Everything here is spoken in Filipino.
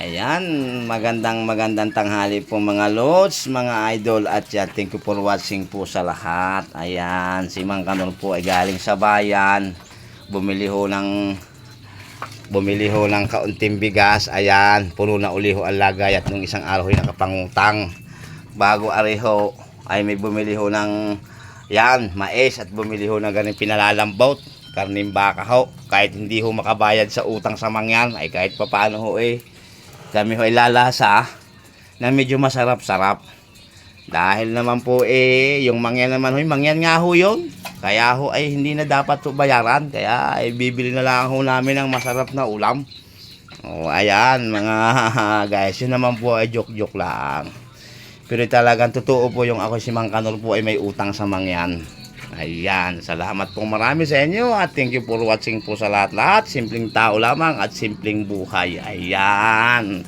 Ayan, magandang tanghali po mga lods, mga idol, at yan, thank you for watching po sa lahat. Ayan, si Mang Kanor po ay galing sa bayan, bumili ho ng kaunting bigas. Ayan, puno na uli ho ang lagay at nung isang araw ay nakapangutang. Bago areho ay may bumili ho ng yan, mais, at bumili ho ng ganun pinalalambot, karning baka ho. Kahit hindi ho makabayad sa utang sa mangyan, ay kahit papaano ho kami ho ay lalasa na medyo masarap-sarap. Dahil naman po yung mangyan naman ho, mangyan nga ho yun. Kaya ho ay hindi na dapat ho bayaran. Kaya ay bibili na lang ho namin ng masarap na ulam. O ayan mga guys, yun naman po ay joke-joke lang. Pero talagang totoo po yung ako si Mang Kanor po ay may utang sa mangyan. Ayan, salamat po marami sa inyo at thank you for watching po sa lahat-lahat. Simpleng tao lamang at simpleng buhay. Ayan.